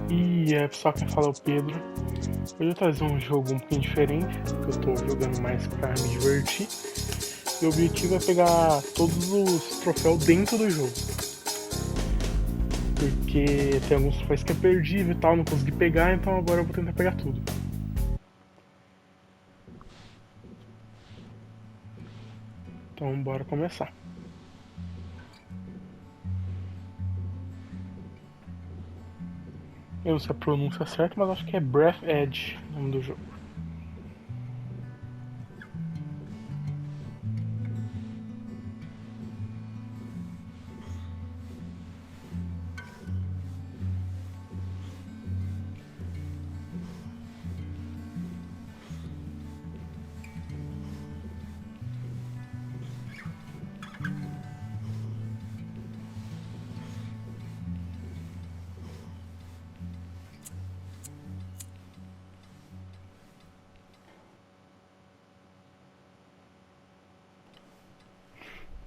E é, pessoal, que fala é o Pedro. Hoje eu vou trazer um jogo um pouquinho diferente, que eu tô jogando mais pra me divertir. E o objetivo é pegar todos os troféus dentro do jogo. Porque tem alguns troféus que é perdível e tal, não consegui pegar, então agora eu vou tentar pegar tudo. Então bora começar. Eu não sei a pronúncia certa, mas acho que é Breathedge o nome do jogo.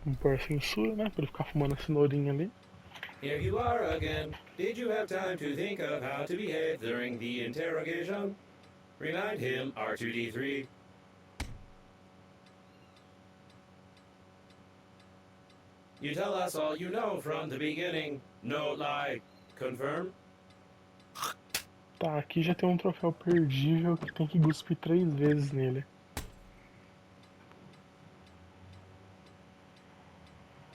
Vamos pôr a censura, né? Pra ele ficar fumando a cenourinha ali. Here you are again. Did you have time to think of how to behave during the interrogation? Remind him, R2-D3. You tell us all you know from the beginning. No lie. Confirm? Tá, aqui já tem um troféu perdível que tem que cuspir 3 vezes nele.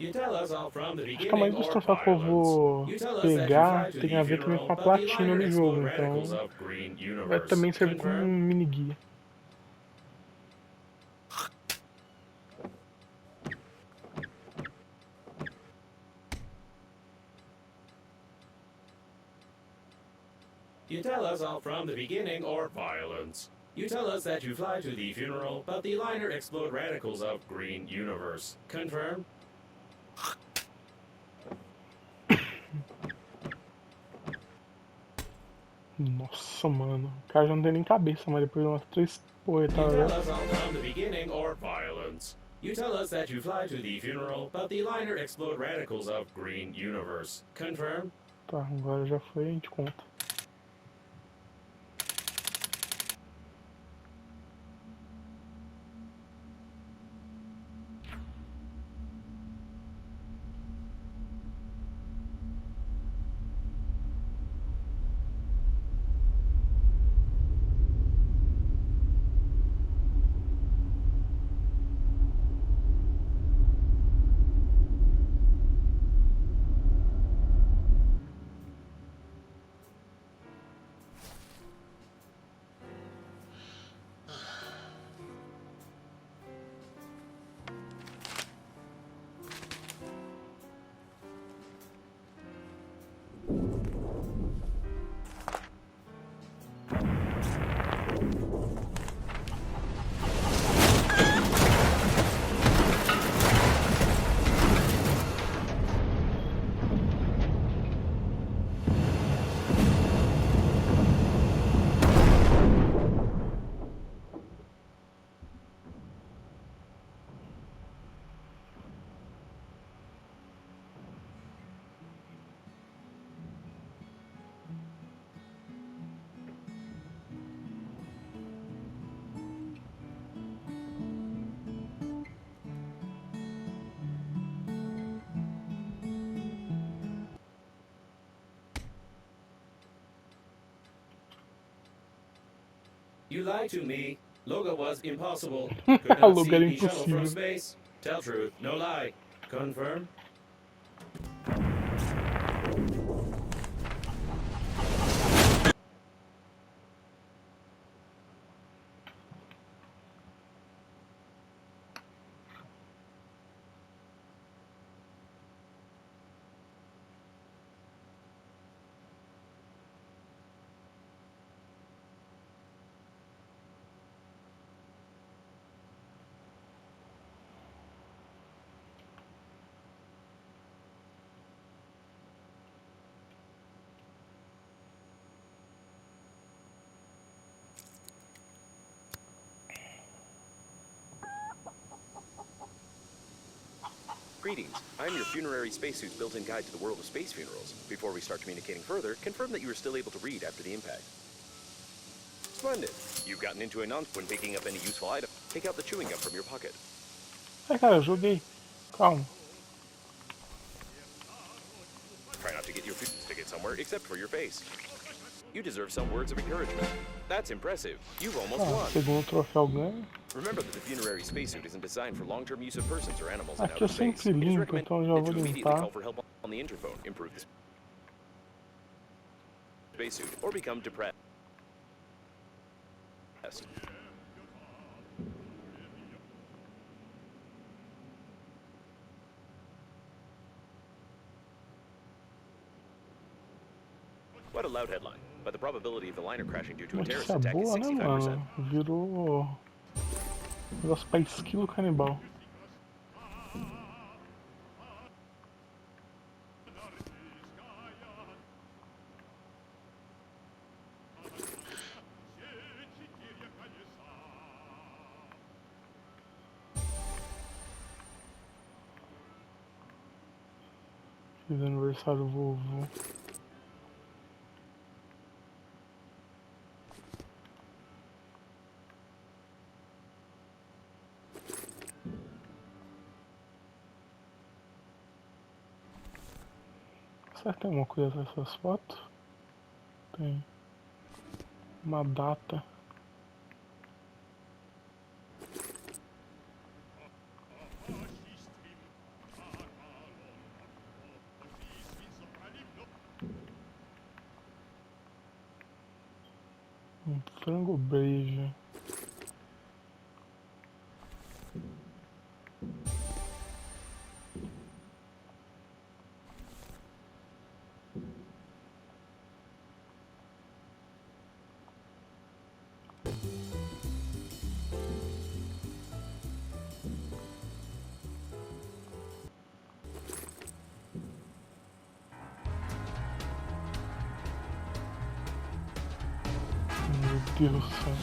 You tell us all from the Acho que a maioria beginning dos or troféus que eu violence. vou You tell us that you pegar fly to tem the a ver também com funeral, a but the platina liner do jogo, explode radicals então of green vai universe. também servir como Confirm? um mini guia. You tell us all from the beginning or violence. You tell us that you fly to the funeral, but the liner explode radicals of green universe. Confirm? Nossa, mano, o cara já não tem nem cabeça, mas depois de umas 3 You porretadas tell dessa. us all from the beginning or violence. You tell us that you fly to the funeral, but the liner explode radicals of green universe. Confirm? Tá, agora já foi, a gente conta. You lied to me. Logo was impossible. Could not Lugar see the shuttle from impossível. space. Tell truth, no lie. Confirm? Greetings. I'm your funerary spacesuit's built-in guide to the world of space funerals. Before we start communicating further, confirm that you are still able to read after the impact. Splendid. You've gotten into a nonce when picking up any useful item. Take out the chewing gum from your pocket. Cara, eu joguei. Calma. Try not to get your food stick it somewhere except for your face. You deserve some words of encouragement. That's impressive. You've almost won. Segundo troféu ganho. Remember that the funerary spacesuit isn't designed for long-term use of persons or animals in Aqui outer eu space. sempre It is limpo, recommended então já vou to immediately limpar. call for help on the interphone. Improve the spacesuit or become depressed. What a loud headline. But the probability of the liner crashing due to a terrorist Notícia attack is boa, né, 65%. mano? Virou negócio pra esquilo canibal. Fiz aniversário do vovô. Será que tem alguma coisa nessas fotos? Tem. Uma data. Um frango breja. Meu Deus do céu.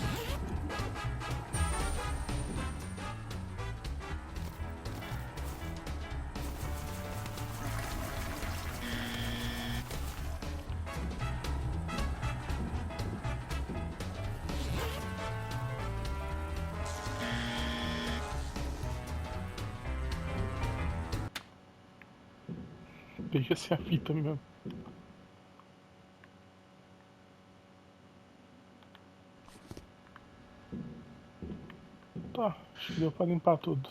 Deixa ser a fita mesmo. Tá, acho que deu pra limpar tudo.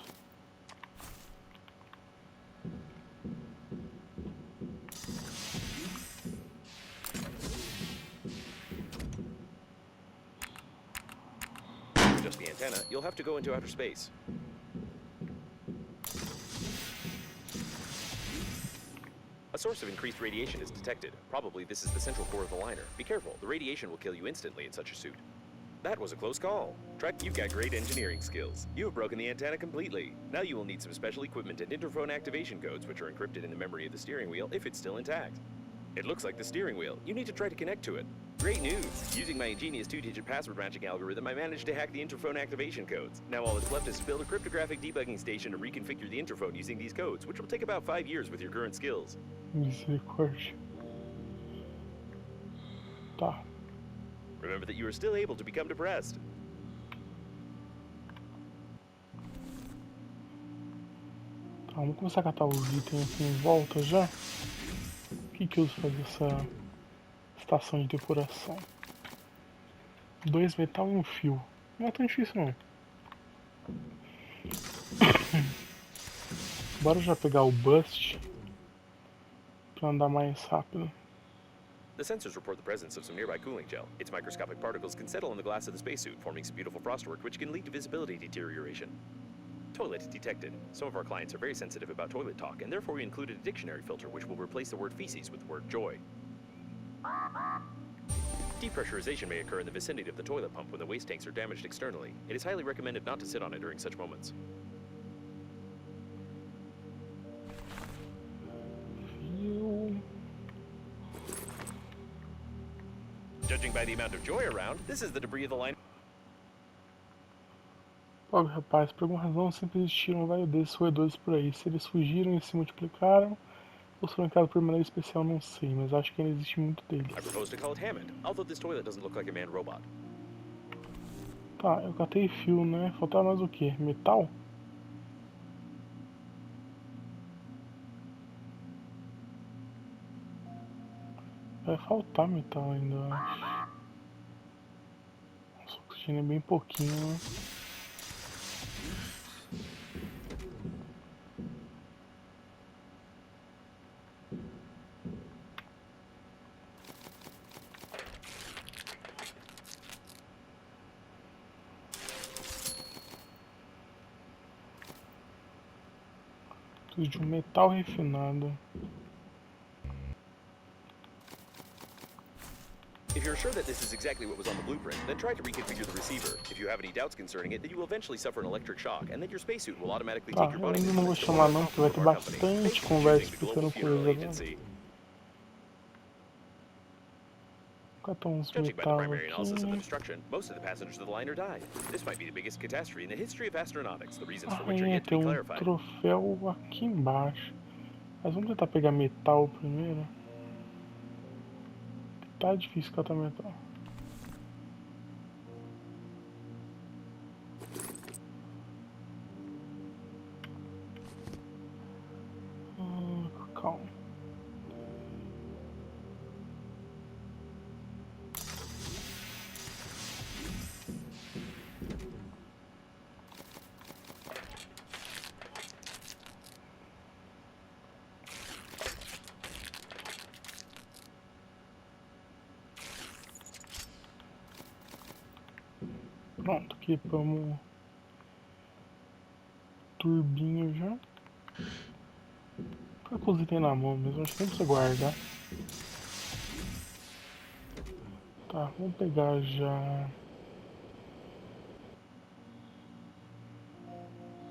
To adjust the antenna, you'll have to go into outer space. A source of increased radiation is detected. Probably this is the central core of the liner. Be careful, the radiation will kill you instantly in such a suit. That was a close call. Trek, you've got great engineering skills. You have broken the antenna completely. Now you will need some special equipment and interphone activation codes, which are encrypted in the memory of the steering wheel if it's still intact. It looks like the steering wheel. You need to try to connect to it. Great news! Using my ingenious 2-digit password matching algorithm, I managed to hack the interphone activation codes. Now all that's left is to build a cryptographic debugging station to reconfigure the interphone using these codes, which will take about 5 years with your current skills. Misericórdia. Tá. Remember that you are still able to become depressed. Tá, vamos começar a catar os itens aqui em volta já. O que eu uso pra fazer essa estação de depuração? 2 metal e um fio. Não é tão difícil não. Bora já pegar o bust pra andar mais rápido. The sensors report the presence of some nearby cooling gel. Its microscopic particles can settle on the glass of the spacesuit, forming some beautiful frostwork which can lead to visibility deterioration. Toilet detected. Some of our clients are very sensitive about toilet talk, and therefore we included a dictionary filter which will replace the word feces with the word joy. Depressurization may occur in the vicinity of the toilet pump when the waste tanks are damaged externally. It is highly recommended not to sit on it during such moments. Judging by the amount of joy around, this is the debris of the line. Logo, rapaz, por alguma razão sempre existiram vários desses roedores por aí. Se eles fugiram e se multiplicaram, ou se foram criados por maneira especial, não sei, mas acho que ainda existe muito deles. I propose to call it Hammond, although this toilet doesn't look like a manned robot. Tá, eu catei fio, né? Faltava mais o que? Metal? Vai faltar metal ainda, eu acho. Nossa, o oxigênio é bem pouquinho, né? Preciso de um metal refinado. If you're sure that this is exactly what was on the blueprint, then try to reconfigure the receiver. If you have any doubts concerning it, then you will eventually suffer an electric shock, and then your spacesuit will automatically Tá, take your eu body ainda não vou measurements to chamar one não, of porque vai ter our company. bastante Thank you for conversa choosing the Global explicando Funeral coisa agora. Agency. Catar uns Judging by the metal primary analysis of the aqui. destruction, most of the passengers of the liner died. This might be the biggest catastrophe in the history of astronautics, the reasons for which are Aí yet to tem be um clarified. troféu aqui embaixo. Mas vamos tentar pegar metal primeiro. Tá difícil catar metal. Calma. Pronto, equipamos turbinho já. Por que eu cozinhei na mão mesmo? Acho que nem precisa guardar. Tá, vamos pegar já.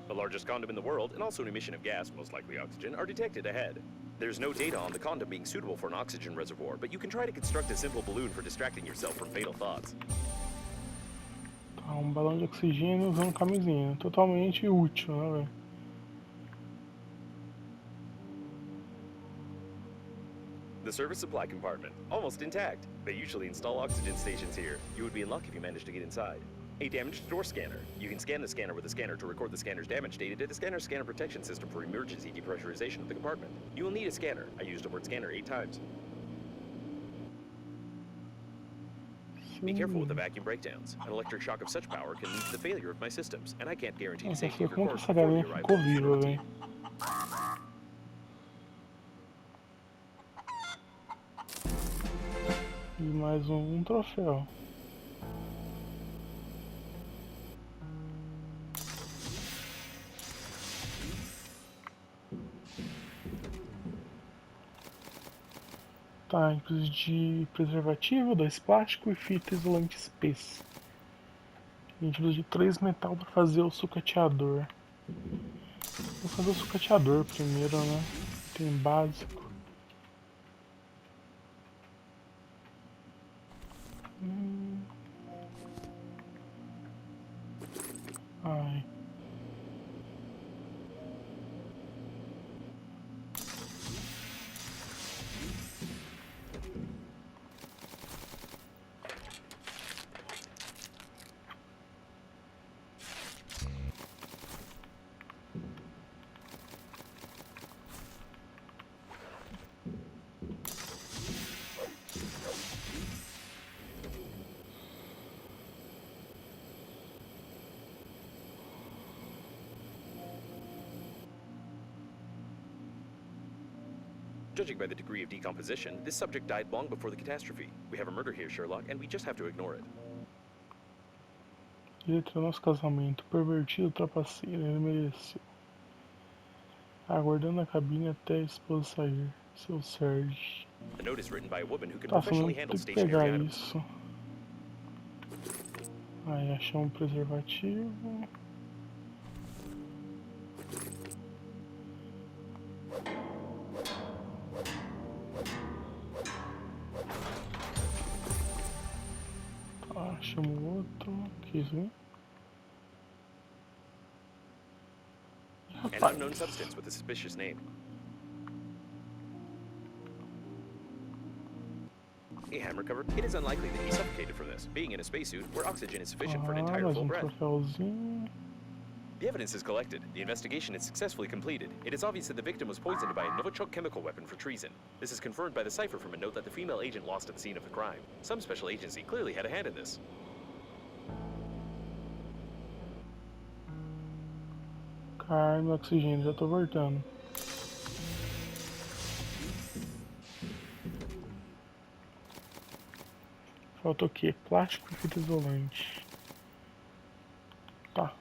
The largest condom in the world, and also an emission of gas, most likely oxygen, are detected ahead. There's no data on the condom being suitable for an oxygen reservoir, but you can try to construct a simple balloon for distracting yourself from fatal thoughts. Tá, um balão de oxigênio usando camisinha. Totalmente útil, né, velho? The service supply compartment, almost intact. They usually install oxygen stations here. You would be in luck if you managed to get inside. A damaged door scanner. You can scan the scanner with a scanner to record the scanner's damage data to the scanner's scanner protection system for emergency depressurization of the compartment. You will need a scanner. I used the word scanner 8 times. Be careful with the vacuum breakdowns. An electric shock of such power can lead to the failure of my systems, and I can't guarantee the Nossa, safety of your como que corpse essa before galinha we arrive ficou at the viva, funeral velho? team. E mais um troféu. Tá, a gente precisa de preservativo, 2 plásticos e fita isolante espessa. A gente precisa de 3 metal para fazer o sucateador. Vou fazer o sucateador primeiro, né? Tem básico. Ai. Judging by the degree of decomposition, this subject died long before the catastrophe. We have a murder here, Sherlock, and we just have to ignore it. Ele entrou nosso casamento, pervertido, trapaceiro, ele mereceu. Aguardando a cabine até a esposa sair. Seu Sérgio. The note is written by a woman who can Tá, só não professionally tem handle que pegar stationary items. isso. Aí achamos um preservativo. Tá, achamos outro. Que isso aí? an unknown substance with a suspicious name. A hammer cover. It is unlikely that he suffocated from this, being in a spacesuit where oxygen is sufficient for an entire mais full breath. troféuzinho. The evidence is collected. The investigation is successfully completed. It is obvious that the victim was poisoned by a Novichok chemical weapon for treason. This is confirmed by the cipher from a note that the female agent lost at the scene of the crime. Some special agency clearly had a hand in this. Carne, oxigênio, já tô voltando. Falta o quê? Plástico e fita isolante. Tá.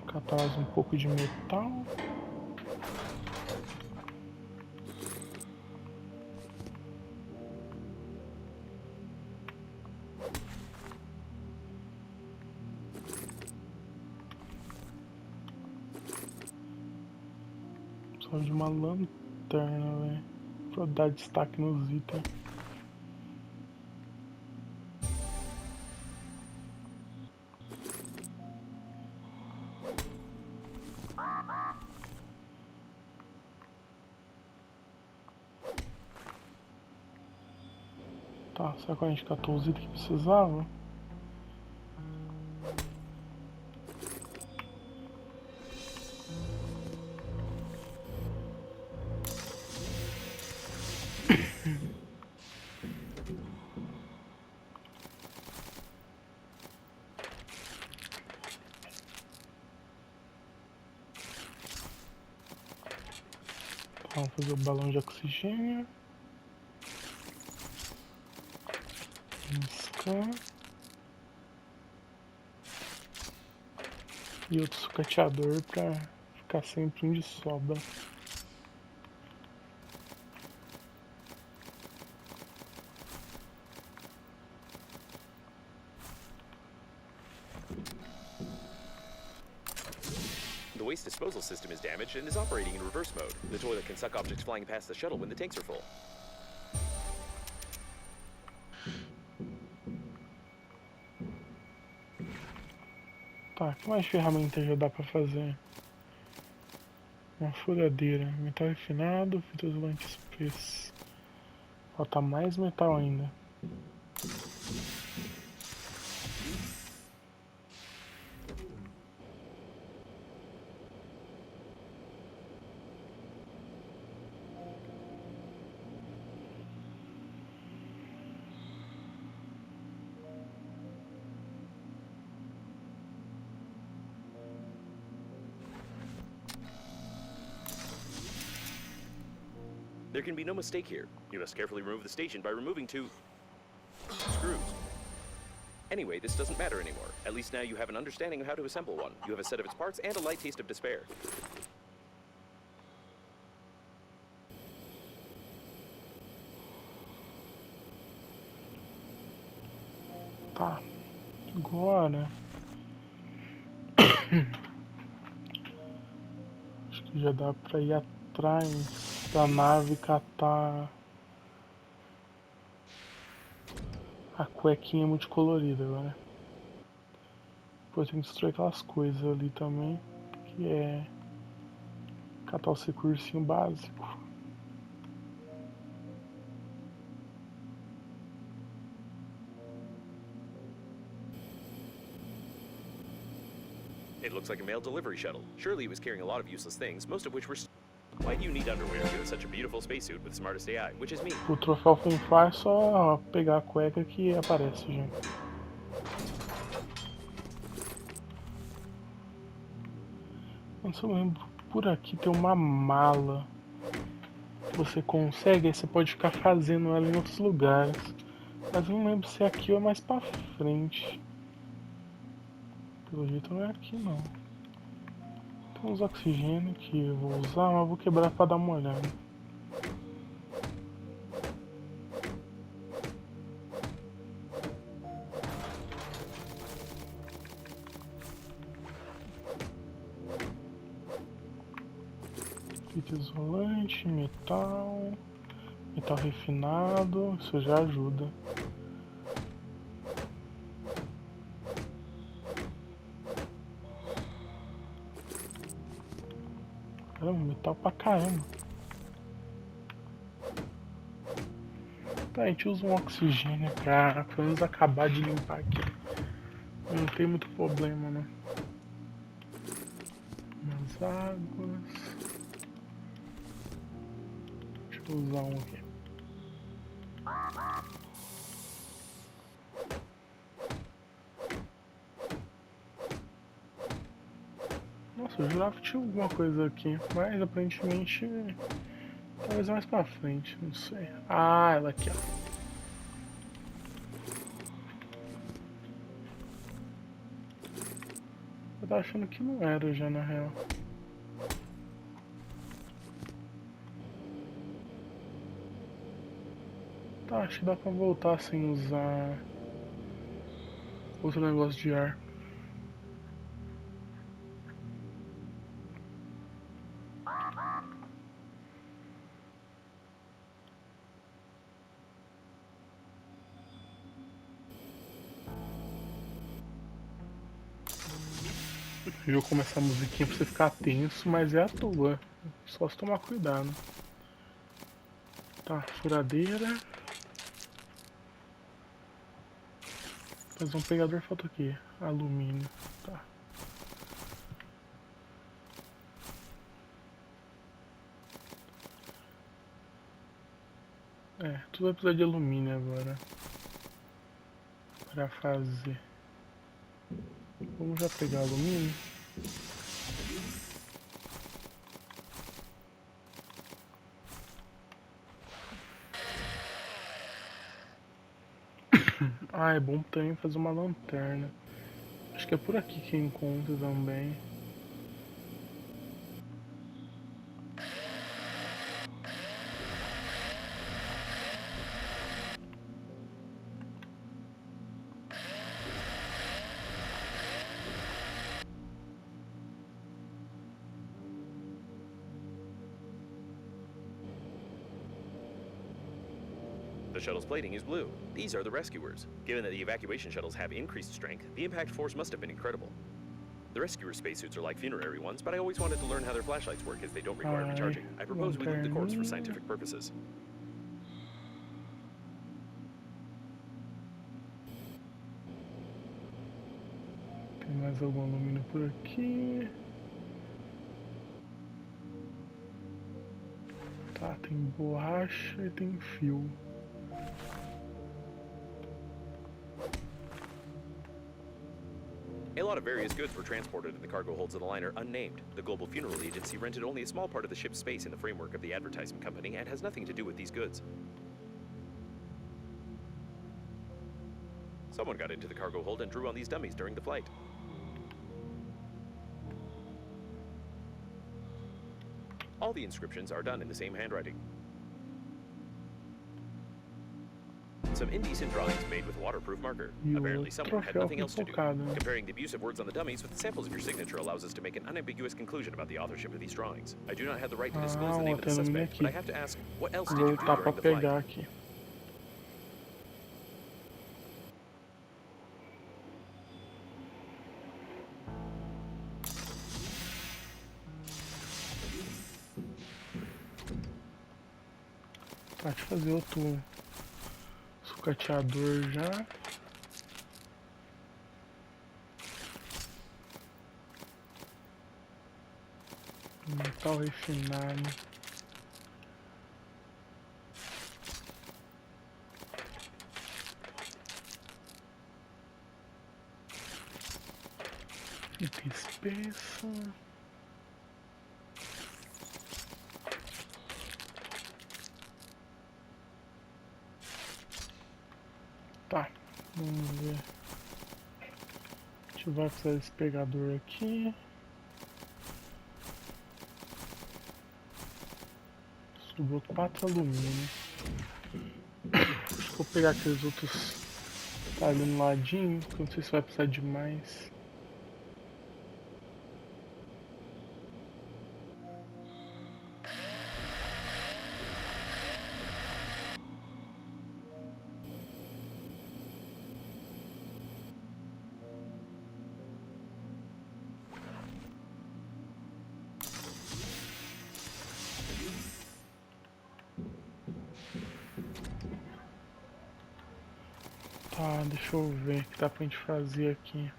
Catar mais um pouco de metal. Só de uma lanterna, velho. Pra dar destaque nos itens. Tá, será que a gente catou os itens que precisava? Vamos fazer o balão de oxigênio. Riscar. E outro sucateador pra ficar sempre um de sobra. The waste disposal system is damaged and is operating in reverse mode. The toilet can suck objects flying past the shuttle when the tanks are full. Tá, que mais ferramentas já dá pra fazer? Uma furadeira, metal refinado, fita isolante espessa. Falta mais metal ainda. There can be no mistake here. You must carefully remove the station by removing 2 screws. Anyway, this doesn't matter anymore. At least now you have an understanding of how to assemble one. You have a set of its parts and a light taste of despair. Tá, agora acho que já dá pra ir atrás da nave catar a cuequinha multicolorida agora. Depois tem que destruir aquelas coisas ali também, que é catar o recursinho básico. It looks like a mail delivery shuttle. Surely it was carrying a lot of useless things, most of which were... Why do you need underwear if you have such a beautiful spacesuit with smartest AI, which is me? O troféu Fanfar é só pegar a cueca que aparece, gente. Não sei, eu lembro, por aqui tem uma mala. Você consegue, aí você pode ficar fazendo ela em outros lugares. Mas eu não lembro se é aqui ou é mais pra frente. Pelo jeito não é aqui não. Tem uns oxigênio que eu vou usar, mas eu vou quebrar pra dar uma olhada. fita isolante, metal refinado, isso já ajuda. Caramba, metal pra caramba. Tá, a gente usa um oxigênio pra pelo menos acabar de limpar aqui. Não tem muito problema, né? Umas águas. Deixa eu usar um aqui. Nossa, eu jurava que tinha alguma coisa aqui, mas aparentemente talvez mais pra frente, não sei. Ah, ela aqui, ó. Eu tava achando que não era já na real. Tá, acho que dá pra voltar sem usar outro negócio de ar. Eu vou começar a musiquinha pra você ficar tenso, mas é à toa. Só se tomar cuidado. Tá, furadeira. Fazer um pegador falta aqui. Alumínio. Tá. É, tudo vai precisar de alumínio agora. Pra fazer. Vamos já pegar alumínio. Ah, é bom também fazer uma lanterna. Acho que é por aqui que encontra também. The shuttle's plating is blue. These are the rescuers. Given that the evacuation shuttles have increased strength, the impact force must have been incredible. The rescuer spacesuits are like funerary ones, but I always wanted to learn how their flashlights work as they don't require recharging. I propose we loop the course for scientific purposes. Tem mais algum alumínio por aqui. Tá, tem borracha e tem fio. A lot of various goods were transported in the cargo holds of the liner unnamed. The Global Funeral Agency rented only a small part of the ship's space in the framework of the advertising company and has nothing to do with these goods. Someone got into the cargo hold and drew on these dummies during the flight. All the inscriptions are done in the same handwriting. Some indecent drawings made with waterproof marker. Apparently someone had nothing else to do. Comparing the abusive words on the dummies with the samples of your signature allows us to make an unambiguous conclusion about the authorship of these drawings. I do not have the right to disclose the name of the suspect, but I have to ask, what else did you do during the flight? Aqui. Tá, deixa eu fazer outro sucateador já. Metal refinado. Fita espessa. Tá, vamos ver. A gente vai precisar desse pegador aqui. Sobrou 4 alumínio. Acho que vou pegar aqueles outros que tá ali no ladinho, que eu não sei se vai precisar de mais. Tá, deixa eu ver o que dá pra gente fazer aqui.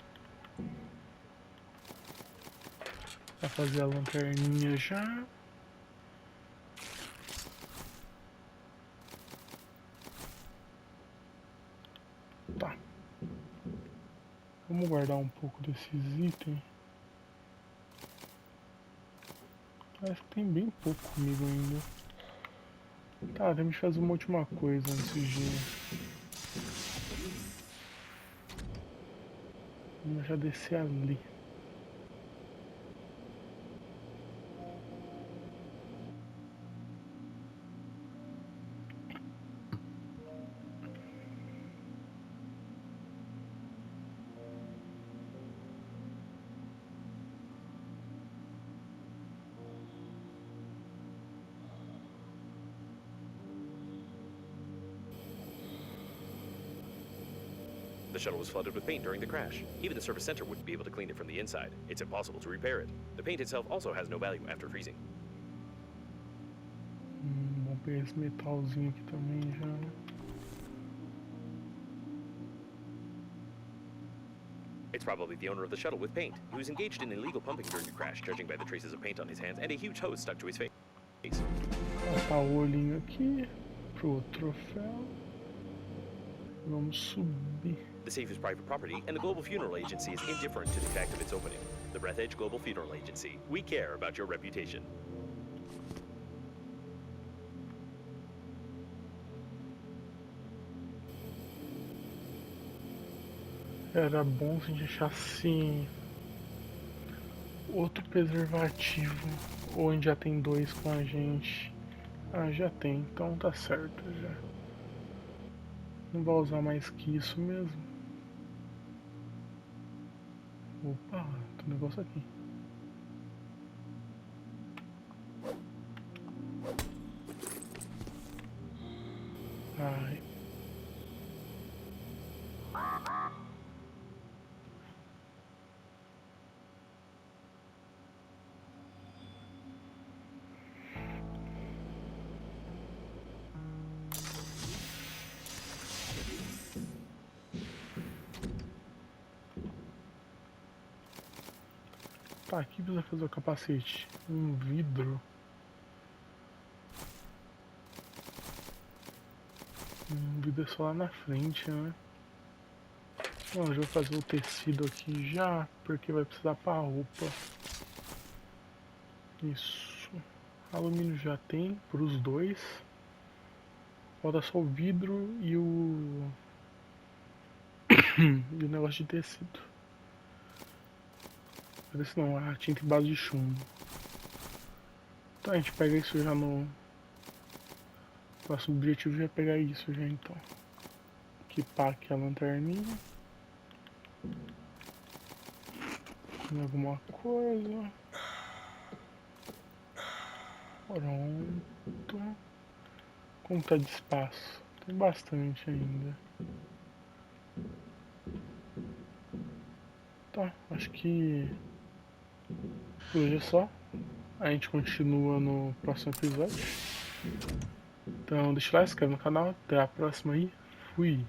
Vai fazer a lanterninha já. Tá. Vamos guardar um pouco desses itens. Acho que tem bem pouco comigo ainda. Tá, temos que fazer uma última coisa antes de... Vamos já descer ali. The shuttle was flooded with paint during the crash. Even the service center wouldn't be able to clean it from the inside. It's impossible to repair it. The paint itself also has no value after freezing. Vamos pegar esse metalzinho aqui também já. It's probably the owner of the shuttle with paint. He was engaged in illegal pumping during the crash, judging by the traces of paint on his hands and a huge hose stuck to his face. Passar o olhinho aqui pro troféu. Vamos subir. The safe is private property, and the Global Funeral Agency is indifferent to the fact of its opening. The Breathedge Global Funeral Agency. We care about your reputation. Era bom se a gente achasse outro preservativo. Ou a gente já tem dois com a gente. Ah, já tem, então tá certo já. Não vou usar mais que isso mesmo. Opa, tem um negócio aqui. Ai. Tá, aqui precisa fazer o capacete. Um vidro. Vidro é só lá na frente, né? Não, eu já vou fazer o tecido aqui já, porque vai precisar pra roupa. Isso. Alumínio já tem, pros dois. Falta só o vidro e o... e o negócio de tecido. Parece não, a tinta em base de chumbo. Então a gente pega isso já no... Próximo objetivo já é pegar isso já então. Equipar aqui a lanterninha. Tem alguma coisa. Pronto. Como tá de espaço? Tem bastante ainda. Tá, acho que por hoje é só. A gente continua no próximo episódio. Então deixa o like, se inscreve no canal. Até a próxima aí. Fui!